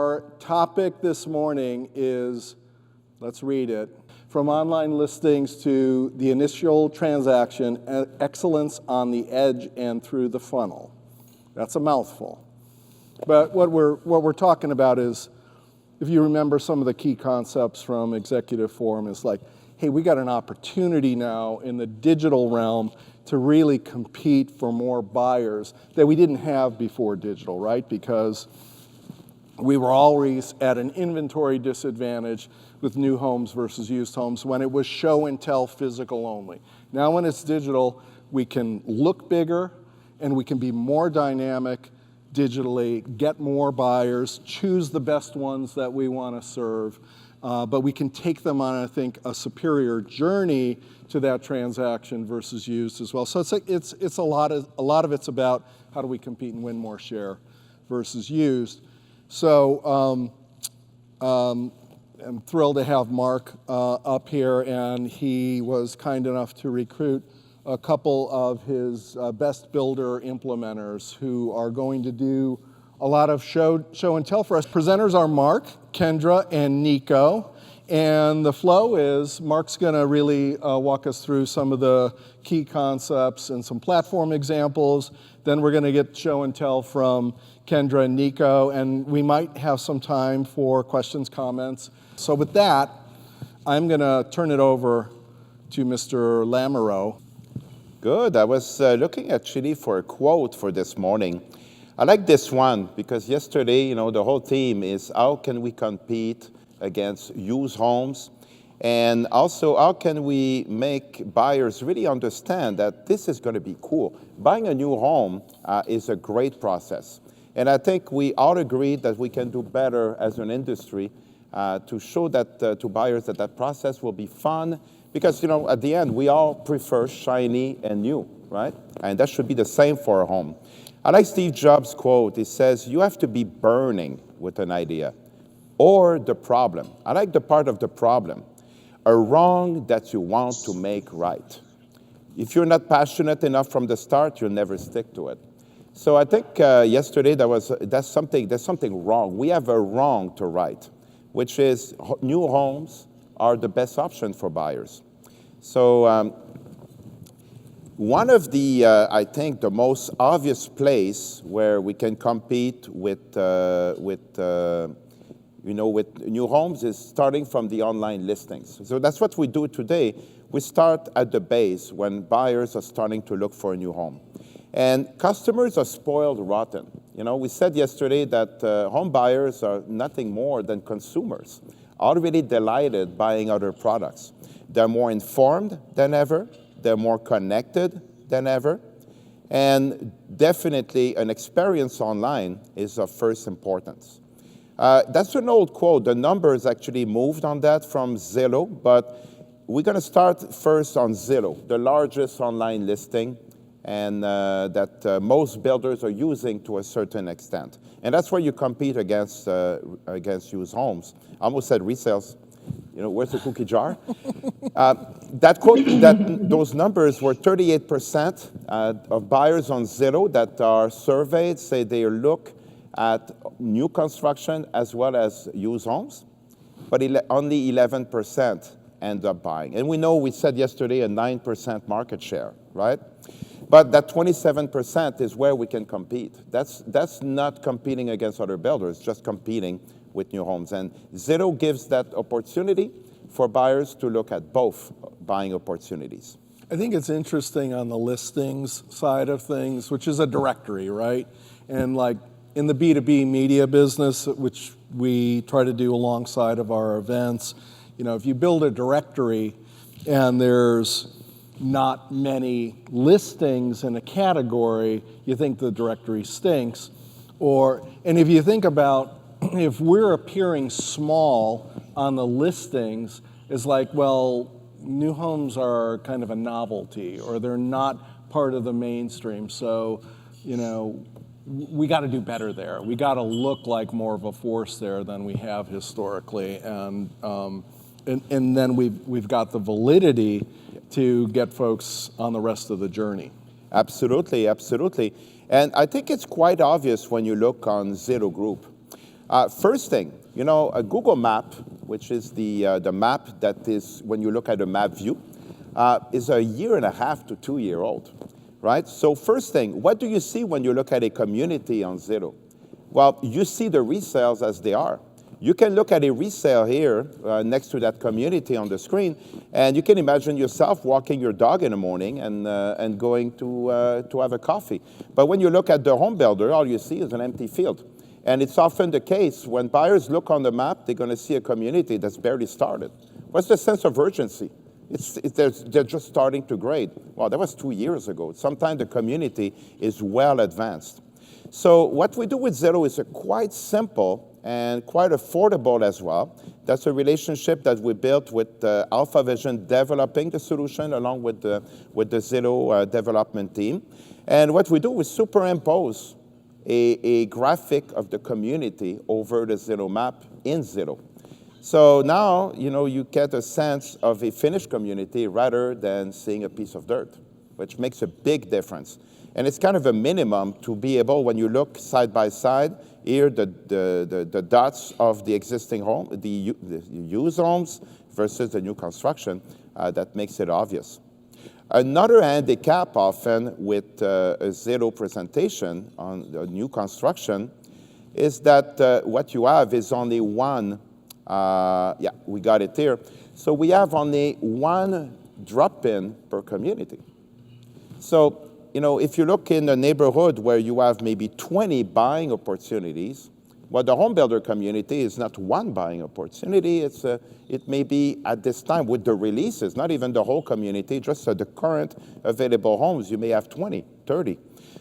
Our topic this morning is, let's read it, from online listings to the initial transaction, excellence on the edge and through the funnel. That's a mouthful. But what we're talking about is, if you remember some of the key concepts from Executive Forum, is like, hey, we got an opportunity now in the digital realm to really compete for more buyers that we didn't have before digital, right? Because we were always at an inventory disadvantage with new homes versus used homes when it was show and tell physical only. Now when it's digital, we can look bigger and we can be more dynamic digitally, get more buyers, choose the best ones that we want to serve, but we can take them on, I think, a superior journey to that transaction versus used as well. So it's a lot of it's about how do we compete and win more share versus used. So I'm thrilled to have Marc up here, and he was kind enough to recruit a couple of his best builder implementers who are going to do a lot of show and tell for us. Presenters are Marc, Kendra, and Nico. And the flow is Marc's going to really walk us through some of the key concepts and some platform examples. Then we're going to get show and tell from Kendra and Nico, and we might have some time for questions, comments. So with that, I'm going to turn it over to Mr. Lamoureux. Good. I was looking actually for a quote for this morning. I like this one because yesterday, the whole theme is how can we compete against used homes, and also how can we make buyers really understand that this is going to be cool. Buying a new home is a great process, and I think we all agree that we can do better as an industry to show that to buyers that process will be fun, because at the end we all prefer shiny and new, right? And that should be the same for a home. I like Steve Jobs' quote. He says, you have to be burning with an idea or the problem. I like the part of the problem, a wrong that you want to make right. If you're not passionate enough from the start, you'll never stick to it. So I think yesterday there's something wrong. We have a wrong to right, which is new homes are the best option for buyers. So one of the, I think, the most obvious place where we can compete with new homes is starting from the online listings. So that's what we do today. We start at the base when buyers are starting to look for a new home. And customers are spoiled rotten. We said yesterday that home buyers are nothing more than consumers, already delighted buying other products. They're more informed than ever. They're more connected than ever. And definitely an experience online is of first importance. That's an old quote. The numbers actually moved on that from Zillow, but we're going to start first on Zillow, the largest online listing, and that most builders are using to a certain extent. And that's where you compete against used homes. I almost said resales. Where's the cookie jar? That quote, those numbers were 38% of buyers on Zillow that are surveyed say they look at new construction as well as used homes, but only 11% end up buying. And we said yesterday a 9% market share, right? But that 27% is where we can compete. That's not competing against other builders, just competing with new homes. And Zillow gives that opportunity for buyers to look at both buying opportunities. I think it's interesting on the listings side of things, which is a directory, right? And like in the B2B media business, which we try to do alongside of our events, if you build a directory and there's not many listings in a category, you think the directory stinks. And if you think about if we're appearing small on the listings, it's like, well, new homes are kind of a novelty, or they're not part of the mainstream. So, we got to do better there. We got to look like more of a force there than we have historically, and then we've got the validity to get folks on the rest of the journey. Absolutely, absolutely. And I think it's quite obvious when you look on Zillow Group. First thing, a Google Map, which is the map that is, when you look at a map view, is a 1.5 to 2 year old, right? So first thing, what do you see when you look at a community on Zillow? Well, you see the resales as they are. You can look at a resale here next to that community on the screen, and you can imagine yourself walking your dog in the morning and going to have a coffee. But when you look at the home builder, all you see is an empty field. And it's often the case when buyers look on the map, they're going to see a community that's barely started. What's the sense of urgency? They're just starting to grade. Well, that was 2 years ago. Sometimes the community is well advanced. So what we do with Zillow is quite simple and quite affordable as well. That's a relationship that we built with Alpha Vision developing the solution along with the Zillow development team. And what we do is superimpose a graphic of the community over the Zillow map in Zillow. So now, you get a sense of a finished community rather than seeing a piece of dirt, which makes a big difference. And it's kind of a minimum to be able, when you look side by side, here the dots of the existing home, the used homes versus the new construction, that makes it obvious. Another handicap often with a Zillow presentation on the new construction is that what you have is only one, yeah, we got it here. So we have only one drop-in per community. So, if you look in a neighborhood where you have maybe 20 buying opportunities, well, the home builder community is not one buying opportunity. It may be at this time with the releases, not even the whole community, just the current available homes, you may have 20, 30.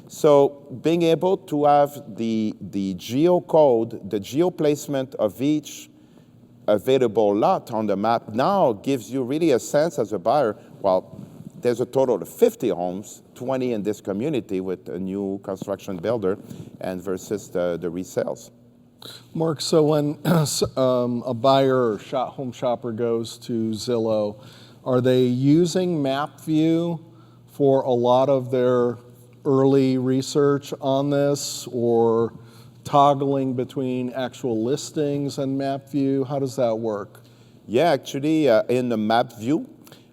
So being able to have the geocode, the geoplacement of each available lot on the map now gives you really a sense as a buyer, well, there's a total of 50 homes, 20 in this community with a new construction builder and versus the resales. Marc, so when a buyer or home shopper goes to Zillow, are they using map view for a lot of their early research on this, or toggling between actual listings and map view? How does that work? Yeah, actually, in the map view,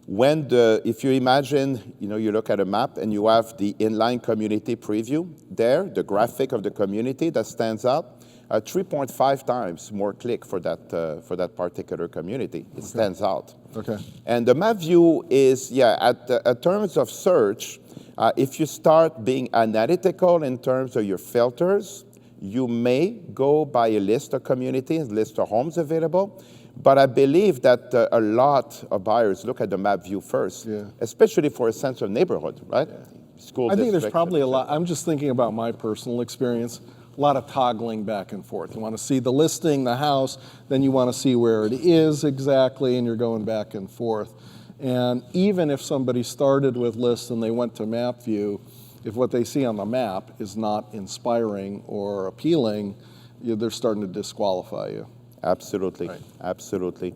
if you imagine, you look at a map and you have the inline community preview there, the graphic of the community that stands out, 3.5 times more click for that particular community. It stands out. Okay. And the map view is, at terms of search, if you start being analytical in terms of your filters, you may go by a list of communities, list of homes available. But I believe that a lot of buyers look at the map view first, especially for a sense of neighborhood, right? Yeah. School I think there's district, probably a lot. I'm just thinking about my personal experience. A lot of toggling back and forth. You want to see the listing, the house, then you want to see where it is exactly, and you're going back and forth. And even if somebody started with lists and they went to map view, if what they see on the map is not inspiring or appealing, they're starting to disqualify you. Absolutely, right. Absolutely.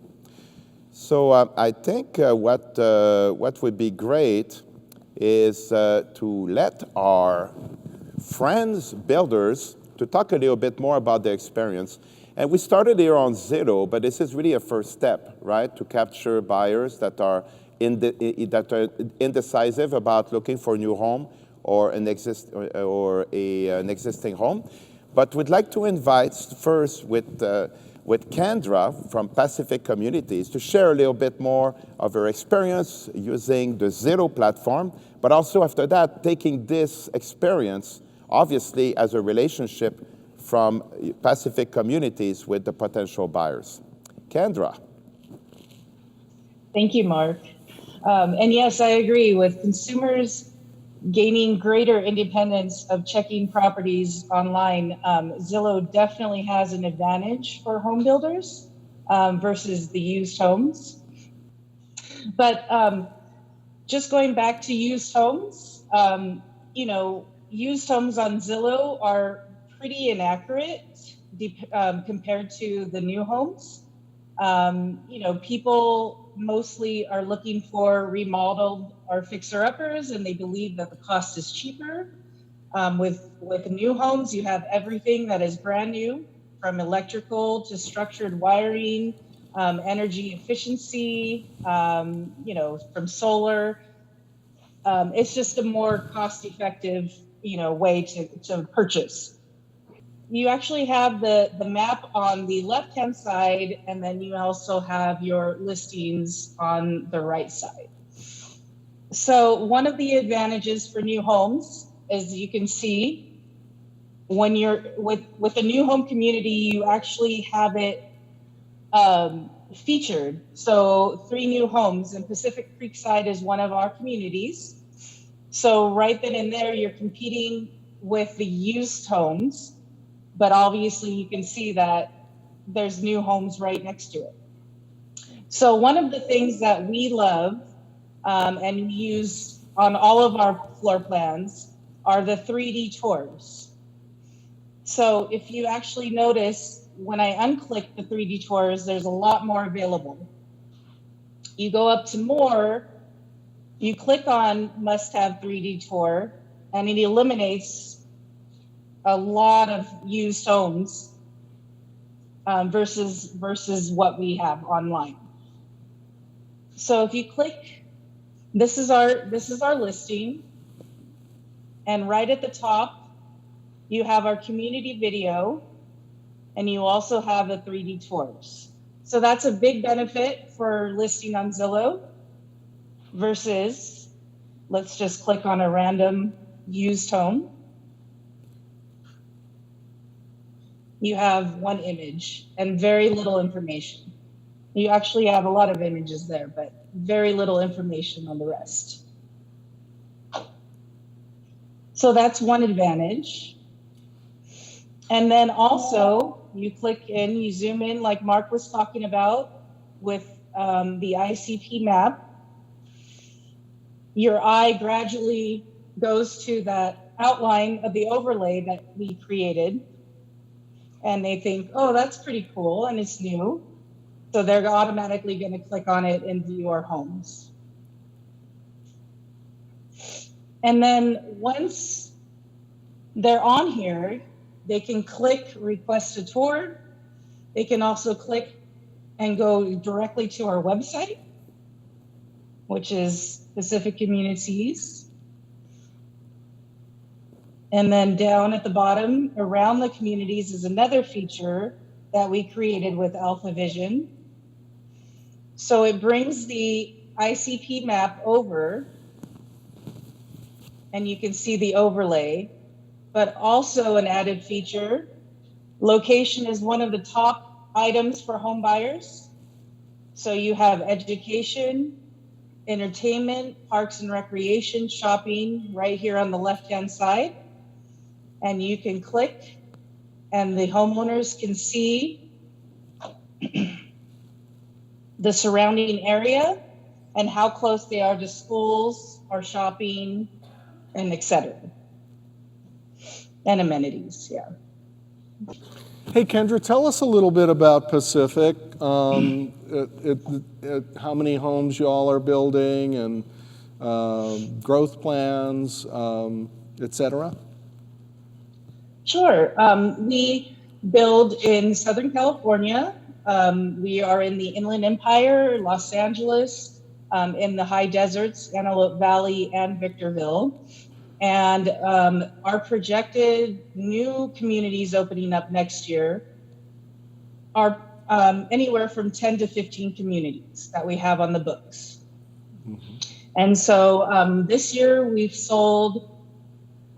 So I think what would be great is to let our friends, builders, to talk a little bit more about their experience. And we started here on Zillow, but this is really a first step, right, to capture buyers that are indecisive about looking for a new home or an existing home. But we'd like to invite first with Kendra from Pacific Communities to share a little bit more of her experience using the Zillow platform, but also after that, taking this experience, obviously, as a relationship from Pacific Communities with the potential buyers. Kendra. Thank you, Marc. And yes, I agree with consumers gaining greater independence of checking properties online. Zillow definitely has an advantage for home builders versus the used homes. But just going back to used homes, used homes on Zillow are pretty inaccurate compared to the new homes. People mostly are looking for remodeled or fixer-uppers, and they believe that the cost is cheaper. With new homes, you have everything that is brand new. from electrical to structured wiring, energy efficiency, from solar. It's just a more cost-effective, way to purchase. You actually have the map on the left-hand side, and then you also have your listings on the right side. So one of the advantages for new homes is you can see when you're with a new home community, you actually have it featured. So 3 new homes, and Pacific Creekside is one of our communities. So right then and there, you're competing with the used homes, but obviously you can see that there's new homes right next to it. So one of the things that we love and use on all of our floor plans are the 3D tours. So if you actually notice, when I unclick the 3D tours, there's a lot more available. You go up to more, you click on must have 3D tour, and it eliminates a lot of used homes versus what we have online. So if you click, this is our listing, and right at the top, you have our community video, and you also have the 3D tours. So that's a big benefit for listing on Zillow versus, let's just click on a random used home. You have one image and very little information. You actually have a lot of images there, but very little information on the rest. So that's one advantage. And then also you click in, you zoom in like Mark was talking about with the ICP map. Your eye gradually goes to that outline of the overlay that we created. And they think, oh, that's pretty cool and it's new. So they're automatically going to click on it and view our homes. And then once they're on here, they can click request a tour. They can also click and go directly to our website, which is Pacific Communities. And then down at the bottom, around the communities is another feature that we created with Alpha Vision. So it brings the ICP map over, and you can see the overlay, but also an added feature. Location is one of the top items for home buyers. So you have education, entertainment, parks and recreation, shopping right here on the left-hand side. And you can click and the homeowners can see the surrounding area and how close they are to schools or shopping and et cetera. And amenities, yeah. Hey, Kendra, tell us a little bit about Pacific. How many homes y'all are building and growth plans, et cetera? Sure. We build in Southern California. We are in the Inland Empire, Los Angeles, in the high deserts, Antelope Valley and Victorville. And our projected new communities opening up next year are anywhere from 10 to 15 communities that we have on the books. Mm-hmm. And so this year we've sold,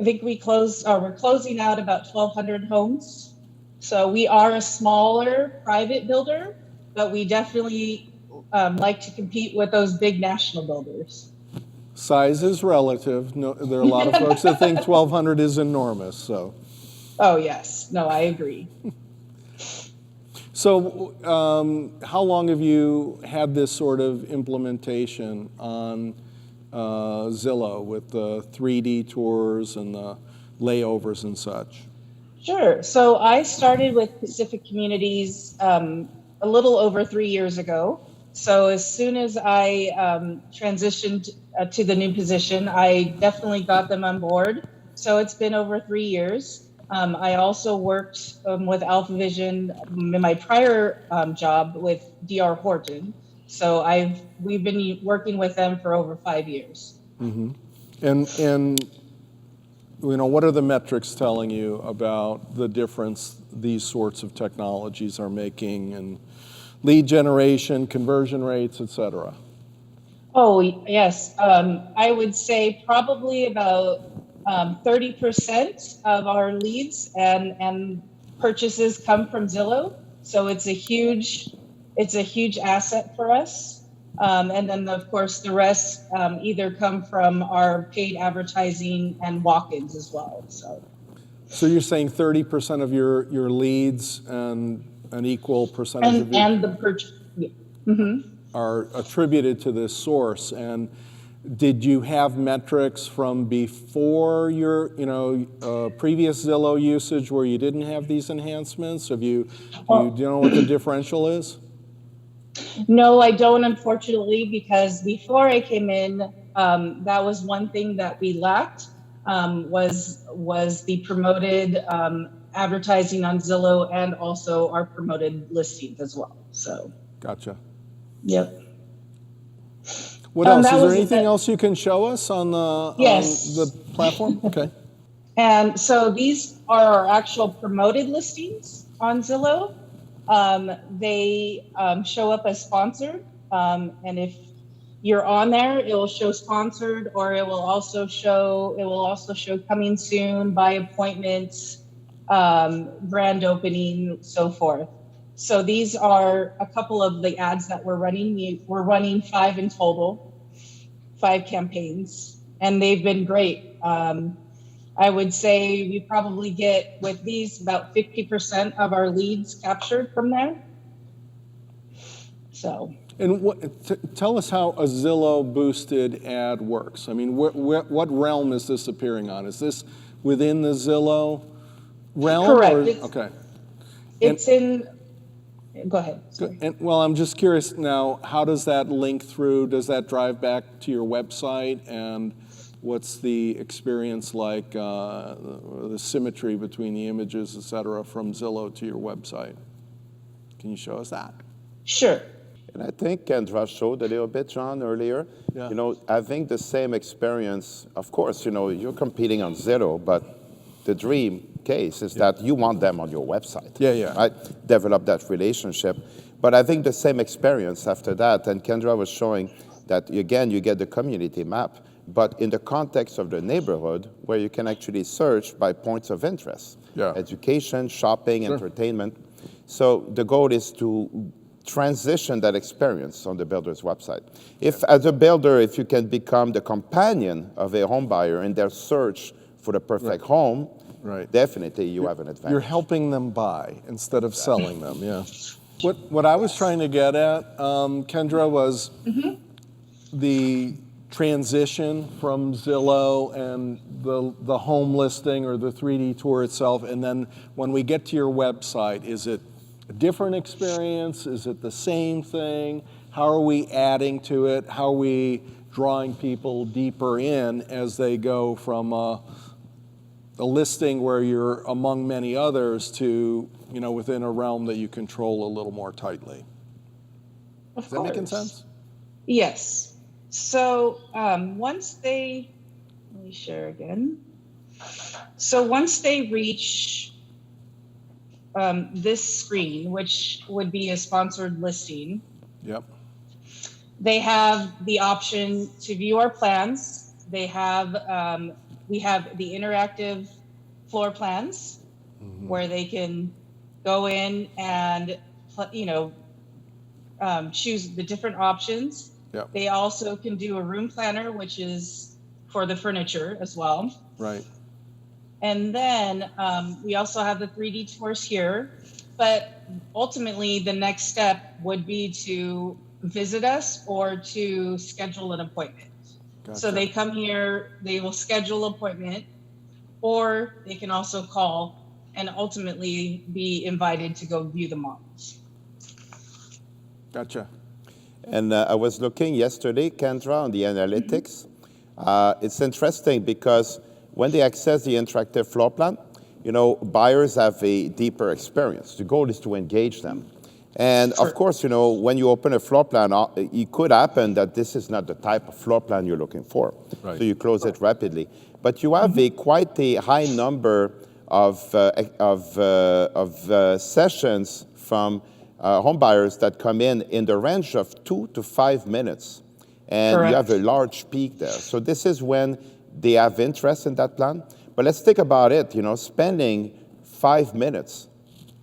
I think we're closing out about 1,200 homes. So we are a smaller private builder, but we definitely like to compete with those big national builders. Size is relative. No, there are a lot of folks that think 1,200 is enormous. So. Oh yes, no, I agree. So, how long have you had this sort of implementation on Zillow with the 3D tours and the layovers and such? Sure. So I started with Pacific Communities a little over 3 years ago. So as soon as I transitioned to the new position, I definitely got them on board. So it's been over 3 years. I also worked with AlphaVision in my prior job with DR Horton. So we've been working with them for over 5 years. And what are the metrics telling you about the difference these sorts of technologies are making and lead generation, conversion rates, et cetera? Oh, yes. I would say probably about 30% of our leads and purchases come from Zillow. So it's a huge asset for us. And then, of course, the rest either come from our paid advertising and walk-ins as well. So you're saying 30% of your leads and an equal percentage of your... And the purchase. Yeah. Mm-hmm. Are attributed to this source. And did you have metrics from before your previous Zillow usage where you didn't have these enhancements? Do you know what the differential is? No, I don't, unfortunately, because before I came in, that was one thing that we lacked, was the promoted advertising on Zillow and also our promoted listings as well. So. Gotcha. Yep. What else? Is there anything else you can show us on the, yes. on the platform? Okay. And so these are our actual promoted listings on Zillow. They show up as sponsored. And if you're on there, it will show sponsored, or it will also show coming soon, by appointment, grand opening, so forth. So these are a couple of the ads that we're running. We're running 5 in total, 5 campaigns, and they've been great. I would say we probably get, with these, about 50% of our leads captured from there. So. And tell us how a Zillow boosted ad works. I mean, what realm is this appearing on? Is this within the Zillow realm? Correct. Okay. It's in. Go ahead. Well, I'm just curious now, how does that link through? Does that drive back to your website? And what's the experience like, the symmetry between the images, et cetera, from Zillow to your website? Can you show us that? Sure. And I think Kendra showed a little bit, John, earlier. Yeah. Having the same experience, of course, you're competing on Zillow, but the dream case is that you want them on your website. Yeah. Right? Develop that relationship. But I think the same experience after that, and Kendra was showing that, again, you get the community map, but in the context of the neighborhood where you can actually search by points of interest. Yeah. Education, shopping, Sure. entertainment. So the goal is to transition that experience on the builder's website. If, as a builder, if you can become the companion of a home buyer in their search for the perfect home, Right. definitely you have an advantage. You're helping them buy instead of selling them, yeah. What I was trying to get at, Kendra, was the transition from Zillow and the home listing or the 3D tour itself, and then when we get to your website, is it a different experience? Is it the same thing? How are we adding to it? How are we drawing people deeper in as they go from a listing where you're among many others to, within a realm that you control a little more tightly? Is that making sense? Yes. So let me share again. So once they reach this screen, which would be a sponsored listing, Yep. they have the option to view our plans. They have, we have the interactive floor plans where they can go in and, choose the different options. Yep. They also can do a room planner, which is for the furniture as well. Right. And then we also have the 3D tours here. But ultimately, the next step would be to visit us or to schedule an appointment. Gotcha. So they come here, they will schedule an appointment, or they can also call and ultimately be invited to go view the models. Gotcha. And I was looking yesterday, Kendra, on the analytics. It's interesting because when they access the interactive floor plan, buyers have a deeper experience. The goal is to engage them. And of course, when you open a floor plan, it could happen that this is not the type of floor plan you're looking for. Right. So you close it rapidly. But you have quite a high number of sessions from home buyers that come in the range of 2 to 5 minutes. And you have a large peak there. So this is when they have interest in that plan. But let's think about it, spending 5 minutes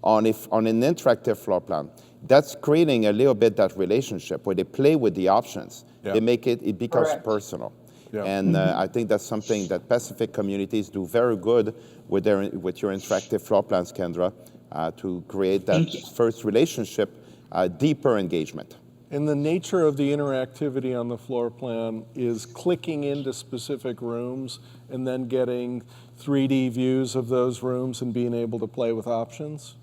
on an interactive floor plan. That's creating a little bit that relationship where they play with the options. Yeah. They make it becomes personal. Yeah. And I think that's something that Pacific communities do very good with your interactive floor plans, Kendra, to create that first relationship, deeper engagement. And the nature of the interactivity on the floor plan is clicking into specific rooms and then getting 3D views of those rooms and being able to play with options?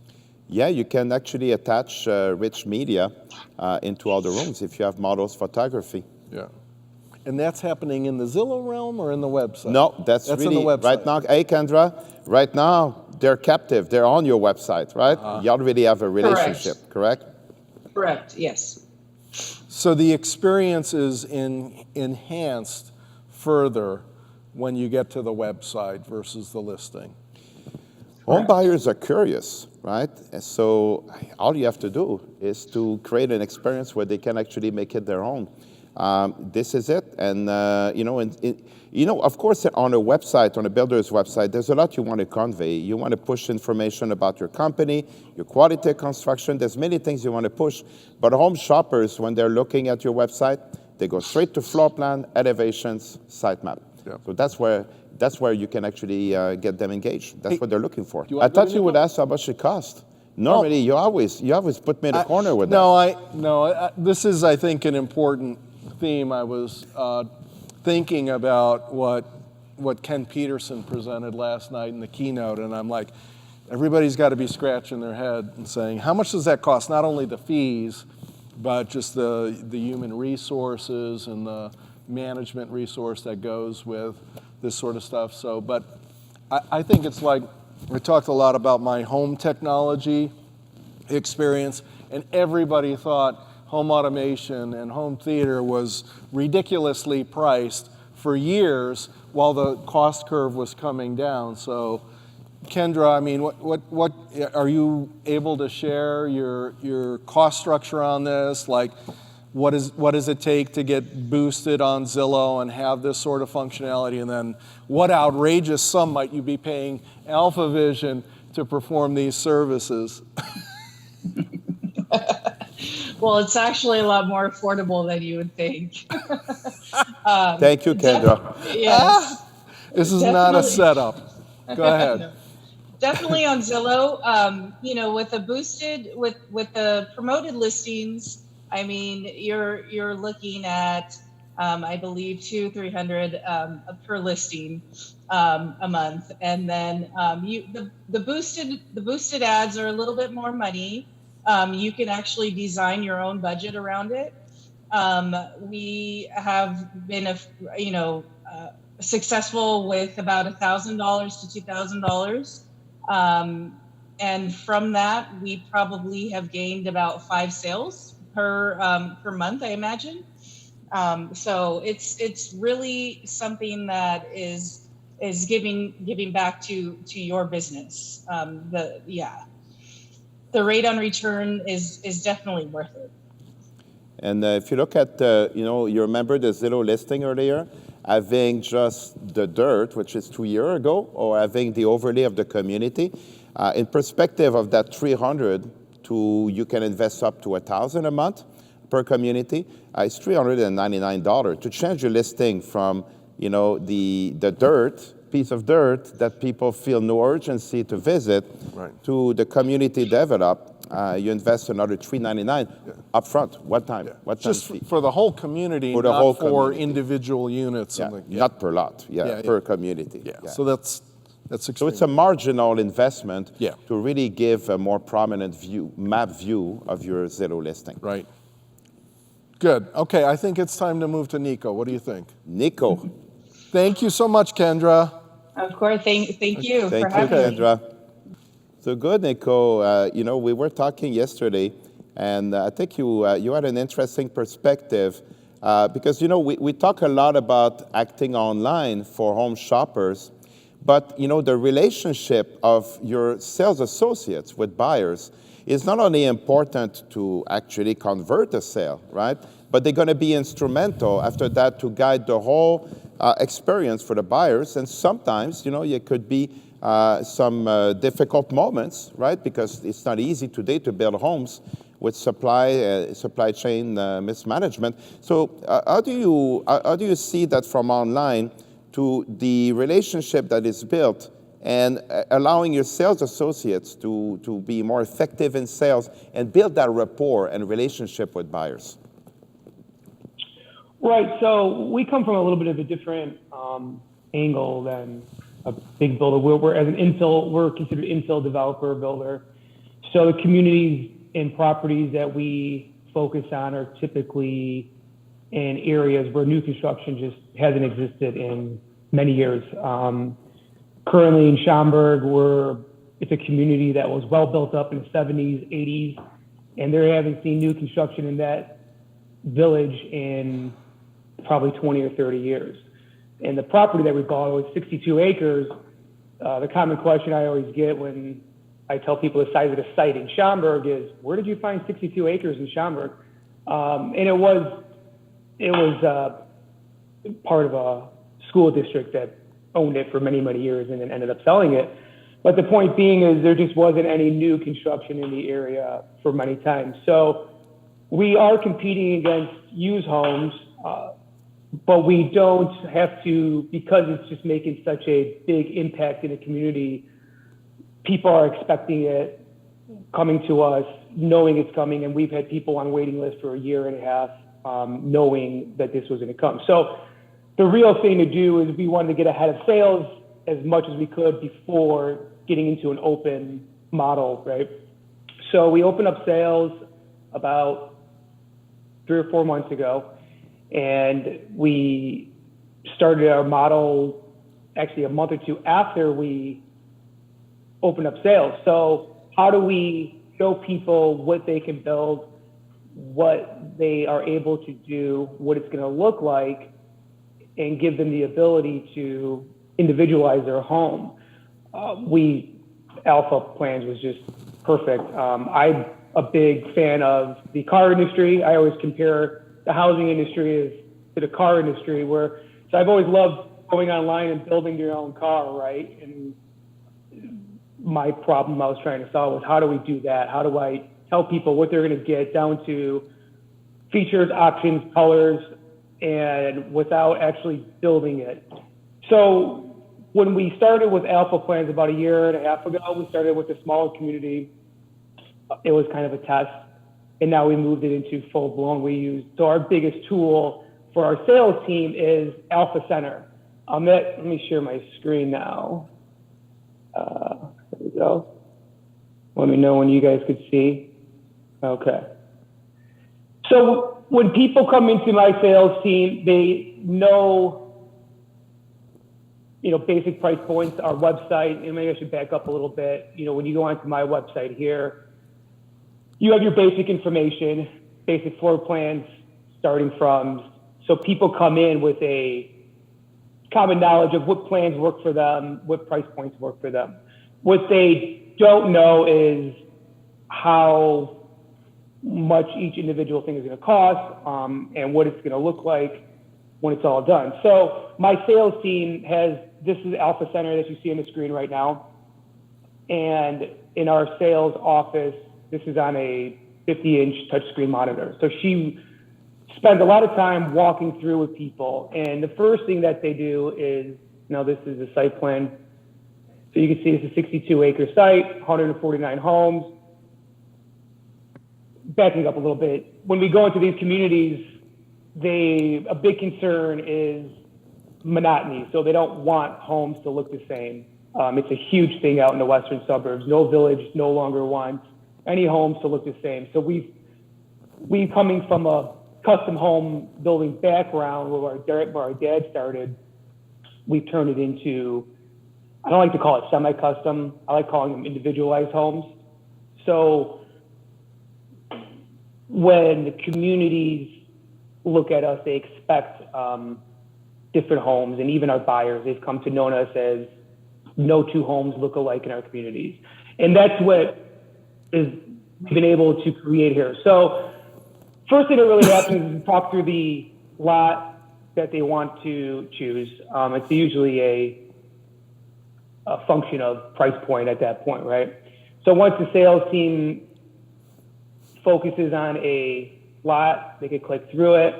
Yeah, you can actually attach rich media into all the rooms if you have models photography. Yeah. And that's happening in the Zillow realm or in the website? No, that's really, in the website. Right now, hey Kendra, right now, they're captive. They're on your website, right? You already have a relationship, correct? Correct, yes. So the experience is enhanced further when you get to the website versus the listing. Home buyers are curious, right? And so all you have to do is to create an experience where they can actually make it their own. This is it. And, of course, on a website, on a builder's website, there's a lot you want to convey. You want to push information about your company, your quality of construction. There's many things you want to push. But home shoppers, when they're looking at your website, they go straight to floor plan, elevations, site map. Yeah. So that's where you can actually get them engaged. That's what they're looking for. I thought you would ask how much it cost. Normally, you always put me in a corner with that. This is, I think, an important theme. I was thinking about what Ken Peterson presented last night in the keynote, and I'm like, everybody's got to be scratching their head and saying, how much does that cost? Not only the fees, but just the human resources and the management resource that goes with this sort of stuff. So, but I think it's like, we talked a lot about my home technology experience, and everybody thought home automation and home theater was ridiculously priced for years while the cost curve was coming down. So, Kendra, I mean, what are you able to share your cost structure on this? Like, what does it take to get boosted on Zillow and have this sort of functionality? And then what outrageous sum might you be paying AlphaVision to perform these services? Well, it's actually a lot more affordable than you would think. Thank you, Kendra. Yes. This is not a setup. Go ahead. Definitely on Zillow, with the promoted listings, I mean, you're looking at, I believe, $200-300 per listing a month, and then the boosted ads are a little bit more money. You can actually design your own budget around it. We have been successful with about $1,000 to $2,000, and from that, we probably have gained about 5 sales per month, I imagine. So it's really something that is giving back to your business. The rate on return is definitely worth it. And if you look at, you remember the Zillow listing earlier? Having just the dirt, which is 2 years ago, or having the overlay of the community, in perspective of that 300 to you can invest up to $1,000 a month per community, it's $399 to change your listing from, the dirt, piece of dirt that people feel no urgency to visit, to the community develop. You invest another $399 upfront. What time? Yeah. What time? Just for the whole community, for the not whole for community. individual units. Yeah. Not per lot. Per community. Yeah. So that's so it's a marginal investment to really give a more prominent map view of your Zillow listing. Right. Good. Okay, I think it's time to move to Nico. What do you think? Nico. Thank you so much, Kendra. Of course. Thank you for having me. Thank you, Kendra. So good, Nico. We were talking yesterday, and I think you had an interesting perspective because we talk a lot about acting online for home shoppers, but the relationship of your sales associates with buyers is not only important to actually convert a sale, right? But they're going to be instrumental after that to guide the whole experience for the buyers. And sometimes, it could be some difficult moments, right? Because it's not easy today to build homes with supply chain mismanagement. So how do you see that from online to the relationship that is built and allowing your sales associates to be more effective in sales and build that rapport and relationship with buyers? Right. So we come from a little bit of a different angle than a big builder. We're considered infill developer builder. So the communities and properties that we focus on are typically in areas where new construction just hasn't existed in many years. Currently in Schaumburg, it's a community that was well built up in the 70s, 80s, and they haven't seen new construction in that village in probably 20 or 30 years. And the property that we bought was 62 acres. The common question I always get when I tell people the size of the site in Schaumburg is, where did you find 62 acres in Schaumburg? And it was part of a school district that owned it for many, many years and then ended up selling it. But the point being is there just wasn't any new construction in the area for many times. So we are competing against used homes, but we don't have to, because it's just making such a big impact in the community. People are expecting it, coming to us, knowing it's coming, and we've had people on waiting list for a year and a half, knowing that this was going to come. So the real thing to do is we wanted to get ahead of sales as much as we could before getting into an open model, right? So we opened up sales about 3 or 4 months ago, and we started our model actually a month or two after we opened up sales. So how do we show people what they can build, what they are able to do, what it's going to look like, and give them the ability to individualize their home? Alpha Plans was just perfect. I'm a big fan of the car industry. I always compare the housing industry to the car industry, so I've always loved going online and building your own car, right? And my problem I was trying to solve was, how do we do that? How do I tell people what they're going to get down to features, options, colors, and without actually building it? So when we started with Alpha Plans about a year and a half ago, we started with a smaller community. It was kind of a test, and now we moved it into full blown. So our biggest tool for our sales team is Alpha Center. Let me share my screen now. There we go. Let me know when you guys could see. Okay. So when people come into my sales team, they know, basic price points, our website, and maybe I should back up a little bit. When you go onto my website here, you have your basic information, basic floor plans starting from, so people come in with a common knowledge of what plans work for them, what price points work for them. What they don't know is how much each individual thing is going to cost, and what it's going to look like when it's all done. So my sales team this is Alpha Center that you see on the screen right now. And in our sales office, this is on a 50-inch touchscreen monitor. So she spends a lot of time walking through with people. And the first thing that they do is, this is a site plan. So you can see it's a 62-acre site, 149 homes. Backing up a little bit, when we go into these communities, a big concern is monotony. So they don't want homes to look the same. It's a huge thing out in the western suburbs. No village no longer wants any homes to look the same. So we coming from a custom home building background where our dad started, we turned it into I don't like to call it semi-custom. I like calling them individualized homes. So when the communities look at us, they expect different homes, and even our buyers, they've come to know us as no two homes look alike in our communities. And that's what we've been able to create here. So first thing that really happens is talk through the lot that they want to choose. It's usually a function of price point at that point, right? So once the sales team focuses on a lot, they could click through it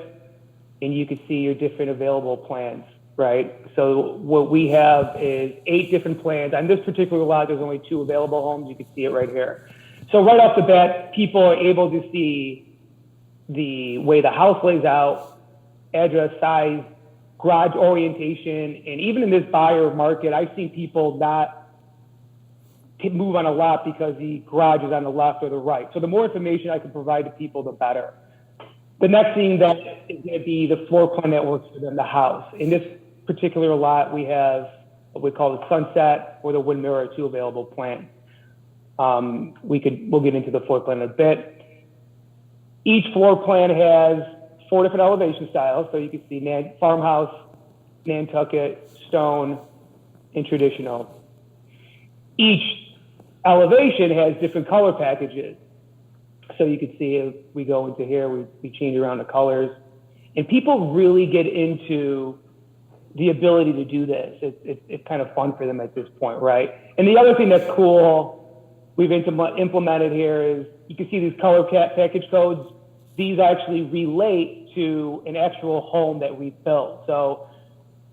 and you can see your different available plans, right? So what we have is 8 different plans. On this particular lot, there's only 2 available homes. You can see it right here. So right off the bat, people are able to see the way the house lays out, address, size, garage orientation, and even in this buyer market, I've seen people not move on a lot because the garage is on the left or the right. So the more information I can provide to people, the better. The next thing that is going to be the floor plan that works within the house. In this particular lot, we have what we call the Sunset or the Windmere are 2 available plans. We'll get into the floor plan in a bit. Each floor plan has 4 different elevation styles. So you can see farmhouse, Nantucket, stone, and traditional. Each elevation has different color packages. So you can see if we go into here, we change around the colors. And people really get into the ability to do this. It's kind of fun for them at this point, right? And the other thing that's cool we've implemented here is you can see these color package codes. These actually relate to an actual home that we built. So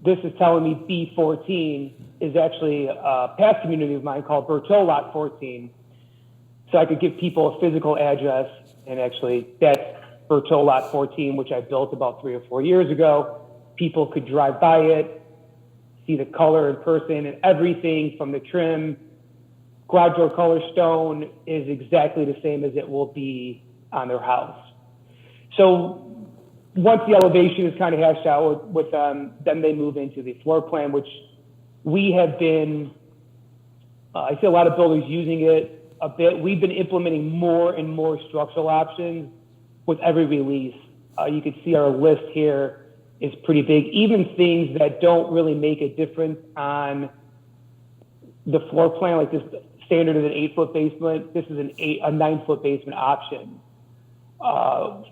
this is telling me B14 is actually a past community of mine called Berteau Lot 14. So I could give people a physical address, and actually that's Berteau Lot 14, which I built about 3 or 4 years ago. People could drive by it, see the color in person, and everything from the trim, garage door color, stone is exactly the same as it will be on their house. So once the elevation is kind of hashed out with them, then they move into the floor plan, which we have been, I see a lot of builders using it a bit. We've been implementing more and more structural options with every release. You can see our list here is pretty big. Even things that don't really make a difference on the floor plan, like this standard is an 8-foot basement. This is a 9-foot basement option.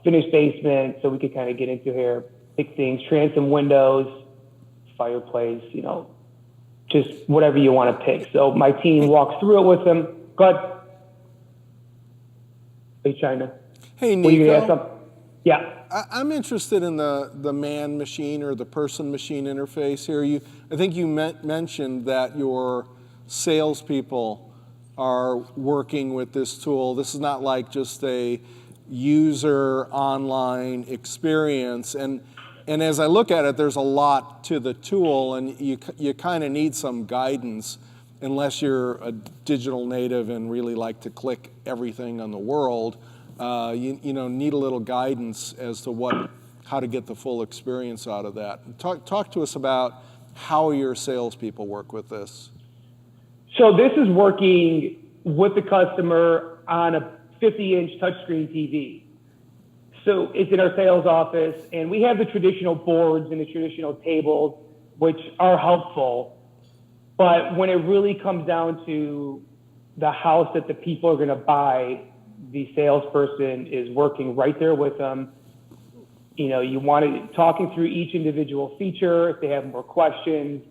Finished basement, so we could kind of get into here, big things, transom windows, fireplace, just whatever you want to pick. So my team walks through it with them. Go ahead. Hey, China. Hey, What are you gonna ask Nico. them? Yeah. I'm interested in the man-machine or the person-machine interface here. I think you mentioned that your salespeople are working with this tool. This is not like just a user online experience. And as I look at it, there's a lot to the tool, and you kind of need some guidance unless you're a digital native and really like to click everything on the world. You need a little guidance as to how to get the full experience out of that. Talk to us about how your salespeople work with this. So this is working with the customer on a 50-inch touchscreen TV. So it's in our sales office, and we have the traditional boards and the traditional tables, which are helpful. But when it really comes down to the house that the people are going to buy, the salesperson is working right there with them. You want to talking through each individual feature if they have more questions.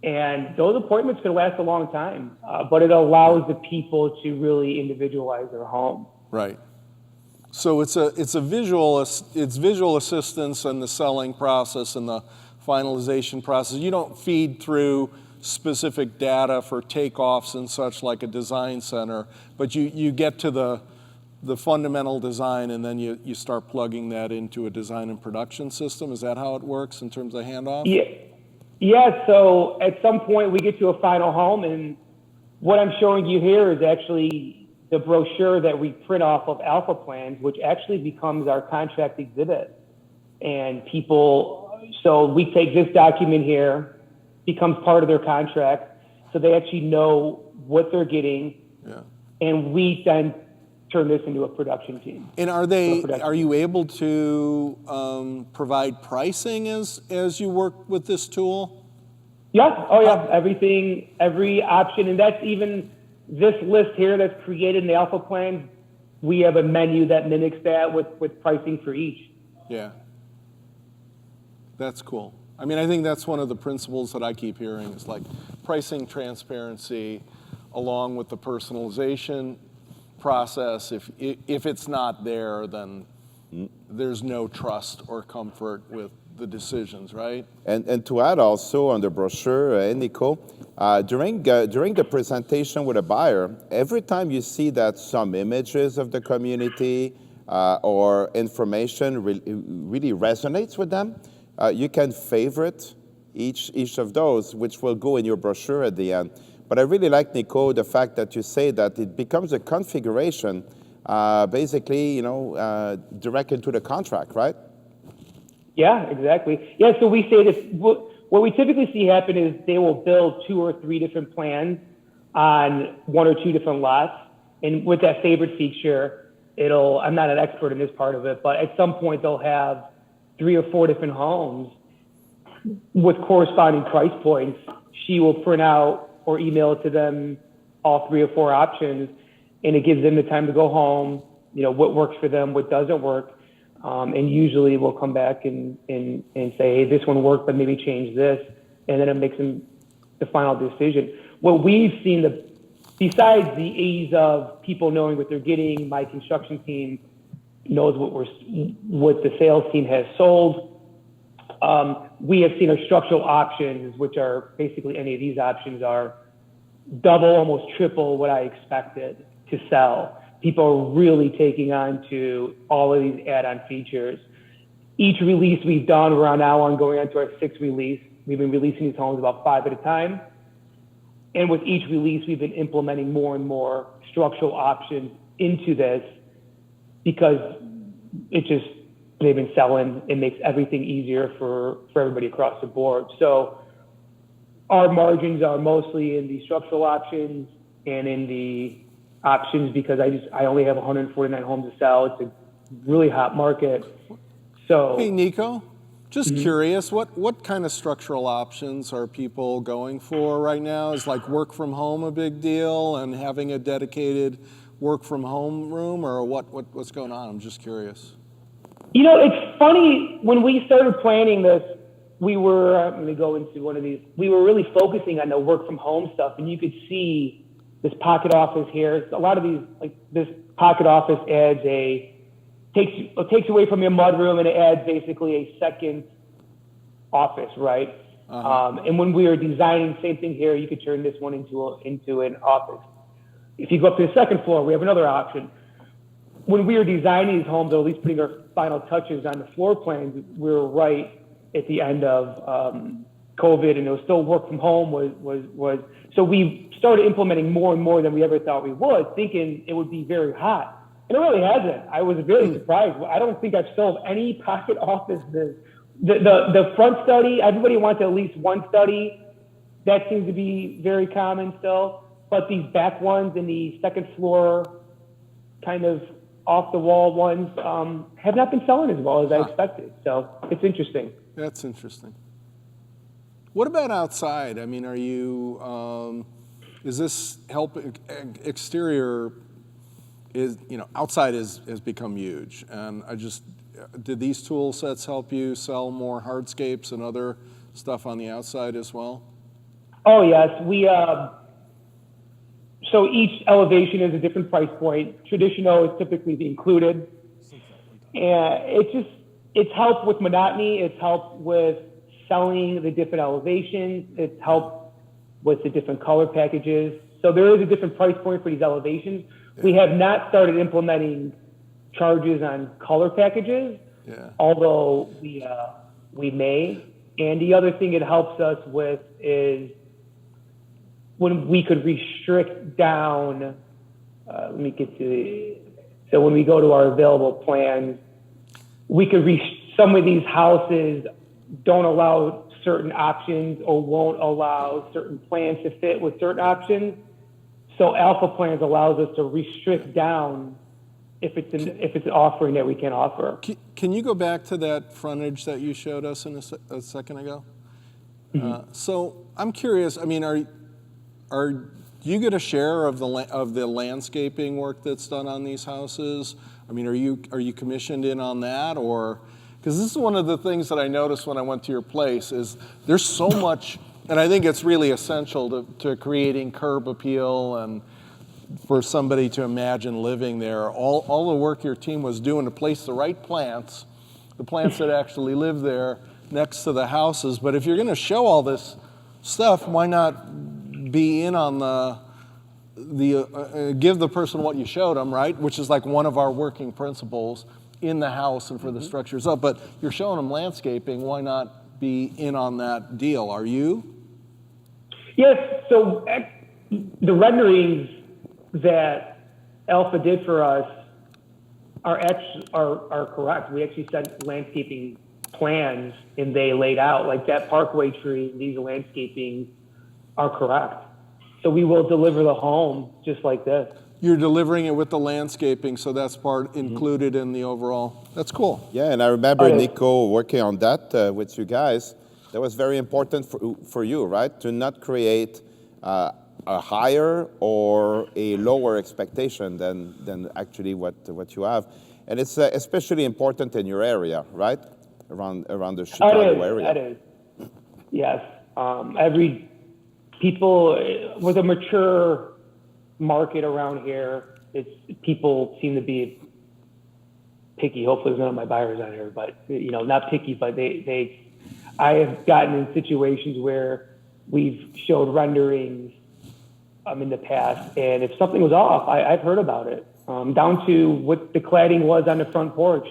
And those appointments can last a long time, but it allows the people to really individualize their home. Right. So it's visual assistance in the selling process and the finalization process. You don't feed through specific data for takeoffs and such like a design center, but you get to the fundamental design, and then you start plugging that into a design and production system. Is that how it works in terms of handoff? Yeah, so at some point we get to a final home, and what I'm showing you here is actually the brochure that we print off of alpha plans, which actually becomes our contract exhibit. And so we take this document here, becomes part of their contract. so they actually know what they're getting. Yeah. And we then turn this into a production team. And are you able to provide pricing as you work with this tool? Yeah, oh yeah, everything, every option, and that's even this list here that's created in the alpha plan. We have a menu that mimics that with pricing for each. Yeah. That's cool. I mean, I think that's one of the principles that I keep hearing is like pricing transparency along with the personalization process. If it's not there, then there's no trust or comfort with the decisions, right? And to add also on the brochure, Nico, during the presentation with a buyer, every time you see that some images of the community or information really resonates with them, you can favorite each of those, which will go in your brochure at the end. But I really like, Nico, the fact that you say that it becomes a configuration, basically, direct into the contract, right? Yeah, exactly. Yeah, so we say this, what we typically see happen is they will build 2 or 3 different plans on 1 or 2 different lots. And with that favorite feature, I'm not an expert in this part of it, but at some point they'll have 3 or 4 different homes with corresponding price points. She will print out or email it to them all 3 or 4 options, and it gives them the time to go home, what works for them, what doesn't work. And usually we'll come back and say, hey, this one worked, but maybe change this. And then it makes them the final decision. What we've seen, besides the ease of people knowing what they're getting, my construction team knows what the sales team has sold. We have seen our structural options, which are basically any of these options, are double, almost triple what I expected to sell. People are really taking on to all of these add-on features. Each release we've done, we're now on going on to our 6th release. We've been releasing these homes about 5 at a time. And with each release, we've been implementing more and more structural options into this because they've been selling. It makes everything easier for everybody across the board. So our margins are mostly in the structural options and in the options because I only have 149 homes to sell. It's a really hot market. So hey, Nico, just curious, what kind of structural options are people going for right now? Is like work from home a big deal and having a dedicated work from home room, or what's going on? I'm just curious. It's funny, when we started planning this, we were, let me go into one of these, we were really focusing on the work from home stuff, and you could see this pocket office here. A lot of these, like this pocket office takes away from your mudroom, and it adds basically a second office, right? And when we were designing, same thing here, you could turn this one into an office. If you go up to the 2nd floor, we have another option. When we were designing these homes, or at least putting our final touches on the floor plans, we were right at the end of COVID, and it was still work from home so we started implementing more and more than we ever thought we would, thinking it would be very hot. And it really hasn't. I was very surprised. I don't think I've sold any pocket offices. The front study, everybody wants at least one study. That seems to be very common still. But these back ones and the 2nd floor kind of off the wall ones have not been selling as well as I expected. So it's interesting. That's interesting. What about outside? I mean, are you, is this exterior outside has become huge. And did these tool sets help you sell more hardscapes and other stuff on the outside as well? Oh, yes. So each elevation is a different price point. Traditional is typically the included. And it's helped with monotony. It's helped with selling the different elevations. It's helped with the different color packages. So there is a different price point for these elevations. Yeah. We have not started implementing charges on color packages, although we may. And the other thing it helps us with is when we could restrict down, let me get to so when we go to our available plans, we could some of these houses don't allow certain options or won't allow certain plans to fit with certain options. So alpha plans allows us to restrict down if it's an offering that we can offer. Can you go back to that frontage that you showed us in a second ago? So I'm curious. I mean, do you get a share of the landscaping work that's done on these houses? I mean, are you commissioned in on that, or because this is one of the things that I noticed when I went to your place is there's so much, and I think it's really essential to creating curb appeal and for somebody to imagine living there. All the work your team was doing to place the right plants, the plants that actually live there next to the houses. But if you're going to show all this stuff, why not be in on give the person what you showed them, right? Which is like one of our working principles in the house and for the structures up. But you're showing them landscaping, why not be in on that deal? Are you? Yes, so the renderings that Alpha did for us are correct. We actually sent landscaping plans and they laid out like that parkway tree, these landscaping are correct. So we will deliver the home just like this. You're delivering it with the landscaping, so that's part included in the overall. That's cool. Yeah, and I remember Nico working on that with you guys. That was very important for you, right? To not create a higher or a lower expectation than actually what you have. And it's especially important in your area, right? Around the Chicago area. That is. Yes. With a mature market around here, people seem to be picky. Hopefully there's none of my buyers on here, but not picky, but I have gotten in situations where we've showed renderings in the past, and if something was off, I've heard about it, down to what the cladding was on the front porch.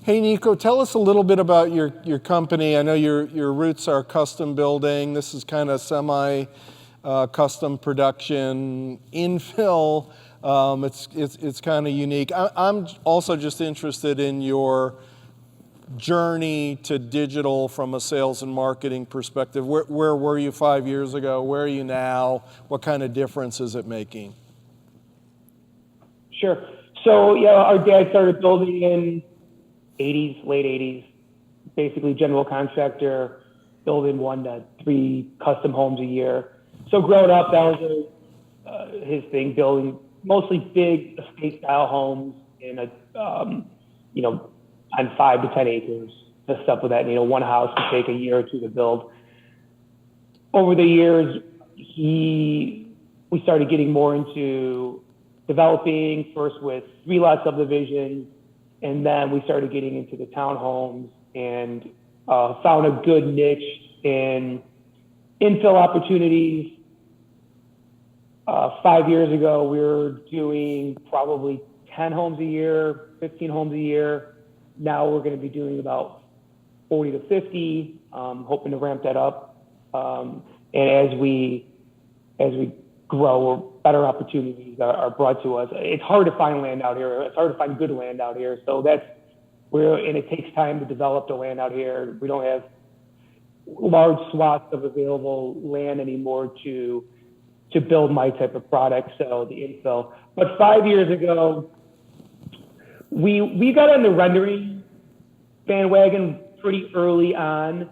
Hey, Nico, tell us a little bit about your company. I know your roots are custom building. This is kind of semi-custom production, infill. It's kind of unique. I'm also just interested in your journey to digital from a sales and marketing perspective. Where were you 5 years ago? Where are you now? What kind of difference is it making? Sure. So, our dad started building in late 80s, basically general contractor, building 1 to 3 custom homes a year. So growing up, that was his thing, building mostly big estate style homes in on 5 to 10 acres, just stuff with that. One house could take a year or 2 to build. Over the years, we started getting more into developing, first with 3-lot subdivisions, and then we started getting into the townhomes and found a good niche in infill opportunities. 5 years ago, we were doing probably 10 homes a year, 15 homes a year. Now we're going to be doing about 40 to 50, hoping to ramp that up. And as we grow, better opportunities are brought to us. It's hard to find land out here. It's hard to find good land out here. So and it takes time to develop the land out here. We don't have large swaths of available land anymore to build my type of product, so the infill. But 5 years ago, we got on the rendering bandwagon pretty early on.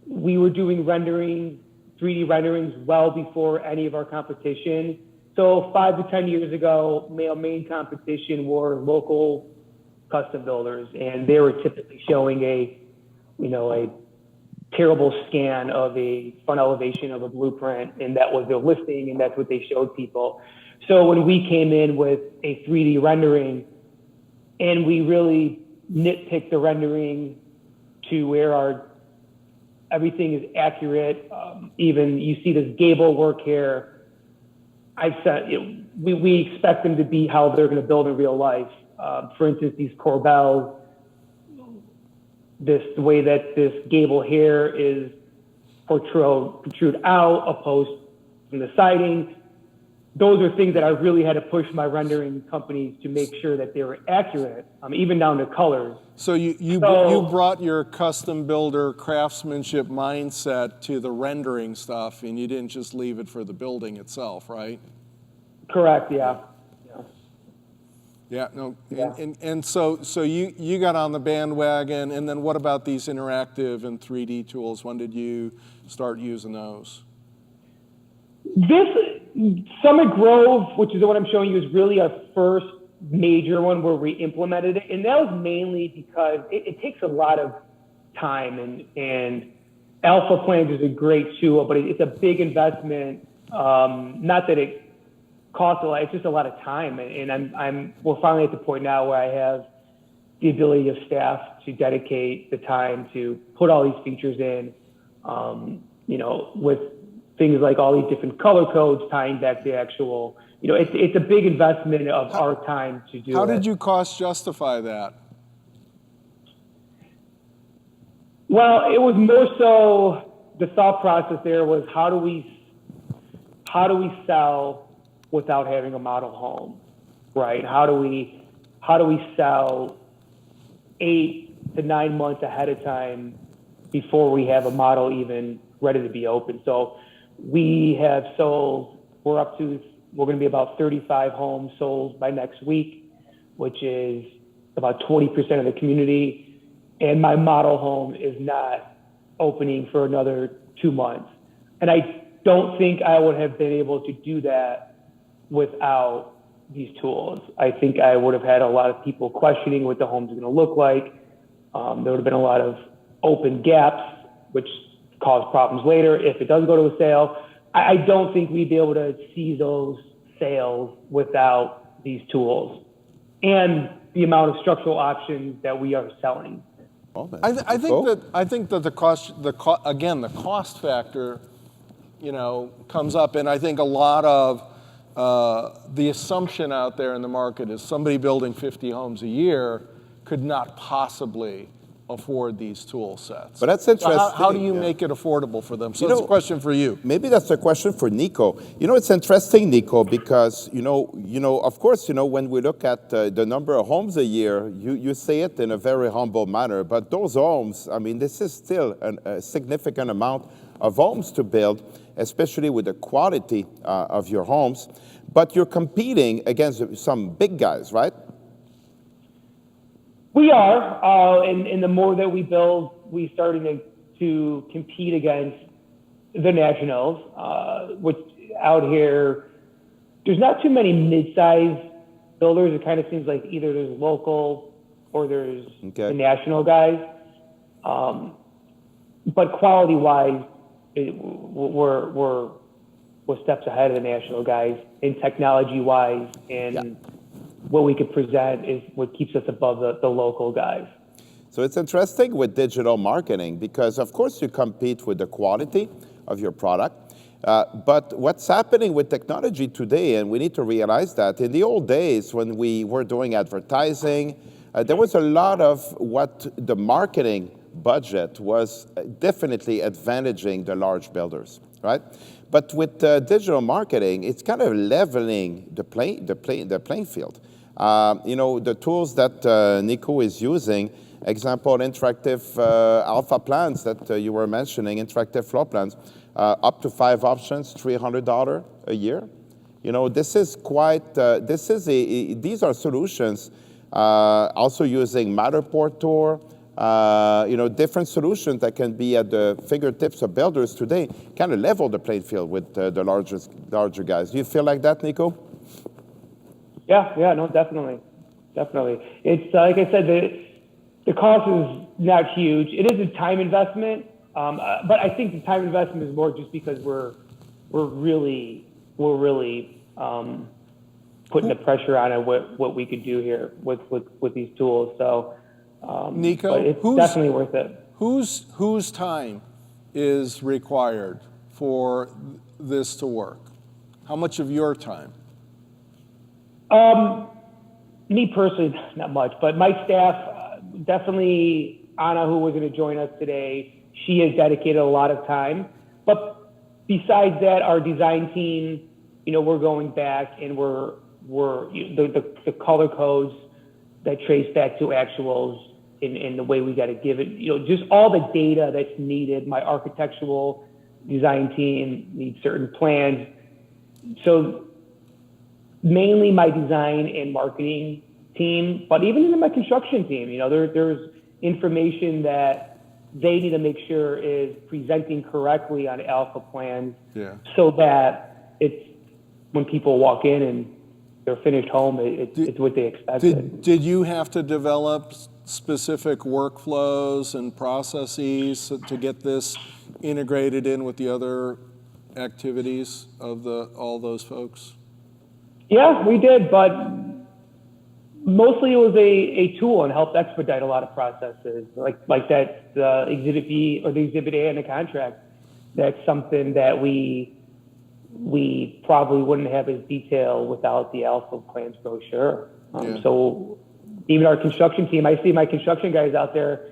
We were doing 3D renderings well before any of our competition. So 5 to 10 years ago, our main competition were local custom builders, and they were typically showing a terrible scan of a front elevation of a blueprint, and that was their listing, and that's what they showed people. So when we came in with a 3D rendering, and we really nitpicked the rendering to where everything is accurate. Even you see this gable work here. We expect them to be how they're going to build in real life. For instance, these corbels, the way that this gable here is protrude out opposed from the siding. those are things that I really had to push my rendering companies to make sure that they were accurate, even down to colors. So you brought your custom builder craftsmanship mindset to the rendering stuff, and you didn't just leave it for the building itself, right? Correct. Yeah. Yeah, no, Yeah. and so you got on the bandwagon, and then what about these interactive and 3D tools? When did you start using those? This Summit Grove, which is the one I'm showing you, is really our first major one where we implemented it, and that was mainly because it takes a lot of time, and Alpha Plans is a great tool, but it's a big investment. Not that it costs a lot; it's just a lot of time, and we're finally at the point now where I have the ability of staff to dedicate the time to put all these features in. With things like all these different color codes tying back to actual, it's a big investment of our time to do it. How did you cost justify that? Well, it was more so the thought process there was how do we sell without having a model home, right? How do we sell 8 to 9 months ahead of time before we have a model even ready to be open? So we have sold, we're going to be about 35 homes sold by next week, which is about 20% of the community. And my model home is not opening for another 2 months. And I don't think I would have been able to do that without these tools. I think I would have had a lot of people questioning what the home's going to look like. There would have been a lot of open gaps, which cause problems later if it does go to a sale. I don't think we'd be able to see those sales without these tools and the amount of structural options that we are selling. I think that the cost factor, comes up, and I think a lot of the assumption out there in the market is somebody building 50 homes a year could not possibly afford these tool sets. But that's interesting. So how do you make it affordable for them? So that's a question for you. Maybe that's a question for Nico. It's interesting, Nico, because of course, when we look at the number of homes a year, you say it in a very humble manner. But those homes, this is still a significant amount of homes to build, especially with the quality of your homes. But you're competing against some big guys, right? We are, and the more that we build, we're starting to compete against the nationals, which out here, there's not too many mid-sized builders. It kind of seems like either there's local or there's the national guys. But quality-wise, we're steps ahead of the national guys, and technology-wise, and what we could present is what keeps us above the local guys. So it's interesting with digital marketing because, of course, you compete with the quality of your product. But what's happening with technology today, and we need to realize that in the old days when we were doing advertising, there was a lot of what the marketing budget was definitely advantaging the large builders, right? But with digital marketing, it's kind of leveling the playing field. The tools that Nico is using, example, interactive alpha plans that you were mentioning, interactive floor plans, up to 5 options, $300 a year. This is quite. These are solutions. Also using Matterport Tour. Different solutions that can be at the fingertips of builders today kind of level the playing field with the larger guys. Do you feel like that, Nico? Yeah, no, definitely. It's like I said, the cost is not huge. It is a time investment, but I think the time investment is more just because we're really putting the pressure on it what we could do here with these tools. So. Nico, but it's definitely worth it. Whose time is required for this to work? How much of your time? Me personally, not much, but my staff, definitely Anna, who was going to join us today, she has dedicated a lot of time. But besides that, our design team, we're going back and we're the color codes that trace back to actuals in the way we got to give it, just all the data that's needed. My architectural design team needs certain plans. So mainly my design and marketing team, but even in my construction team, there's information that they need to make sure is presenting correctly on alpha plans, so that it's when people walk in and their finished home, it's what they expected. Did you have to develop specific workflows and processes to get this integrated in with the other activities of all those folks? Yeah, we did, but mostly it was a tool and helped expedite a lot of processes, like that Exhibit B or the Exhibit A in the contract. That's something that we probably wouldn't have as detailed without the alpha plans brochure. So even our construction team, I see my construction guys out there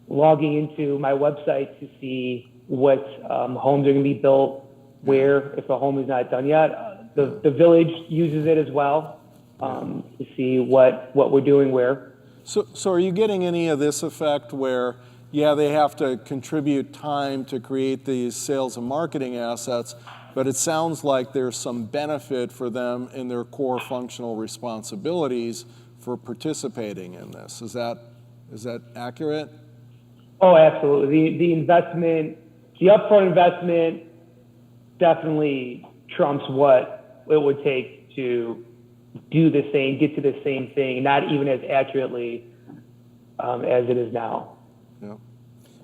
logging into my website to see what homes are going to be built, where, if a home is not done yet. The village uses it as well to see what we're doing where. So are you getting any of this effect where, they have to contribute time to create these sales and marketing assets, but it sounds like there's some benefit for them in their core functional responsibilities for participating in this? Is that accurate? Oh, absolutely. The investment, the upfront investment definitely trumps what it would take to do the same, get to the same thing, not even as accurately as it is now. Yeah.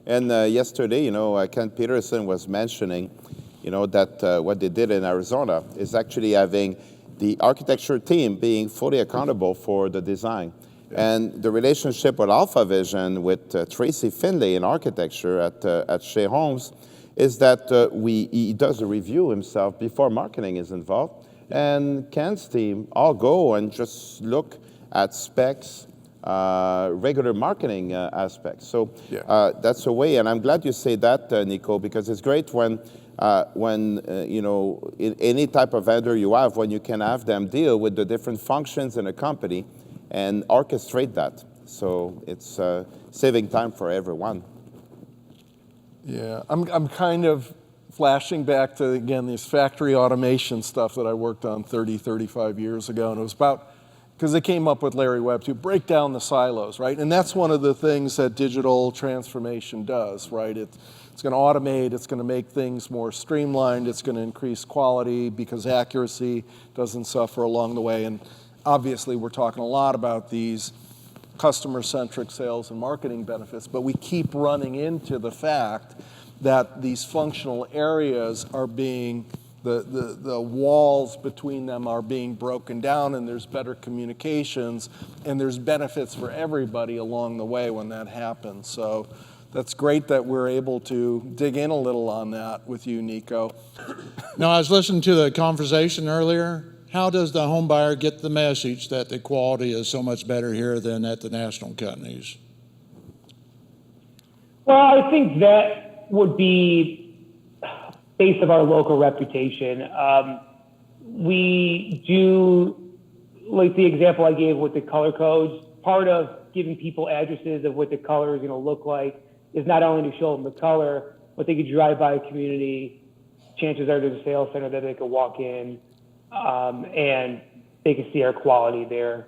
And yesterday, Ken Peterson was mentioning, that what they did in Arizona is actually having the architecture team being fully accountable for the design. And the relationship with Alpha Vision with Tracy Finlay in architecture at Shea Homes is that he does a review himself before marketing is involved. And Ken's team all go and just look at specs, regular marketing aspects. So that's a way, and I'm glad you say that, Nico, because it's great when in any type of vendor you have, when you can have them deal with the different functions in a company and orchestrate that. So it's saving time for everyone. Yeah, I'm kind of flashing back to, again, this factory automation stuff that I worked on 30, 35 years ago, and it was about, because they came up with Larry Webb to break down the silos, right? And that's one of the things that digital transformation does, right? It's going to automate, it's going to make things more streamlined, it's going to increase quality because accuracy doesn't suffer along the way. And obviously we're talking a lot about these customer-centric sales and marketing benefits, but we keep running into the fact that these functional areas are being, the walls between them are being broken down, and there's better communications, and there's benefits for everybody along the way when that happens. So that's great that we're able to dig in a little on that with you, Nico. Now, I was listening to the conversation earlier. How does the home buyer get the message that the quality is so much better here than at the national companies? Well, I think that would be based of our local reputation. We do, like the example I gave with the color codes, part of giving people addresses of what the color is going to look like is not only to show them the color, but they could drive by a community. Chances are there's a sales center that they could walk in, and they can see our quality there.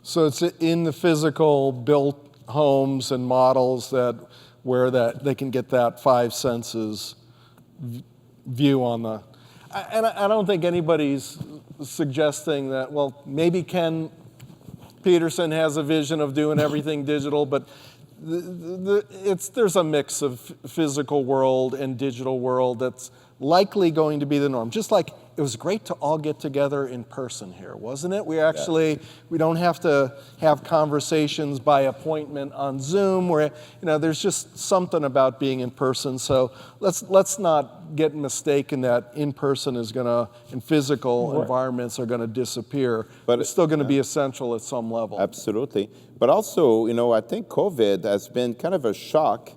So it's in the physical built homes and models where they can get that five senses view on the, and I don't think anybody's suggesting that, well, maybe Ken Peterson has a vision of doing everything digital, but there's a mix of physical world and digital world that's likely going to be the norm. Just like it was great to all get together in person here, wasn't it? We don't have to have conversations by appointment on Zoom where, there's just something about being in person. So let's not get mistaken that in person is and physical environments are gonna disappear, but it's still gonna be essential at some level. Absolutely. But also, I think COVID has been kind of a shock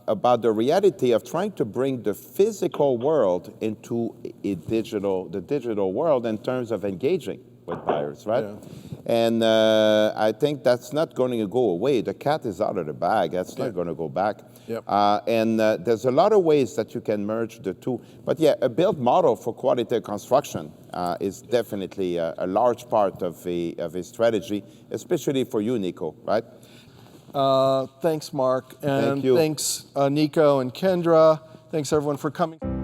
about the reality of trying to bring the physical world into the digital world in terms of engaging with buyers, right? Yeah. And I think that's not going to go away. The cat is out of the bag. That's not going to go back. Yep. And there's a lot of ways that you can merge the two. But yeah, a build model for quality construction is definitely a large part of a strategy, especially for you, Nico, right? Thanks, Mark. And Thank you. thanks, Nico and Kendra. Thanks, everyone, for coming.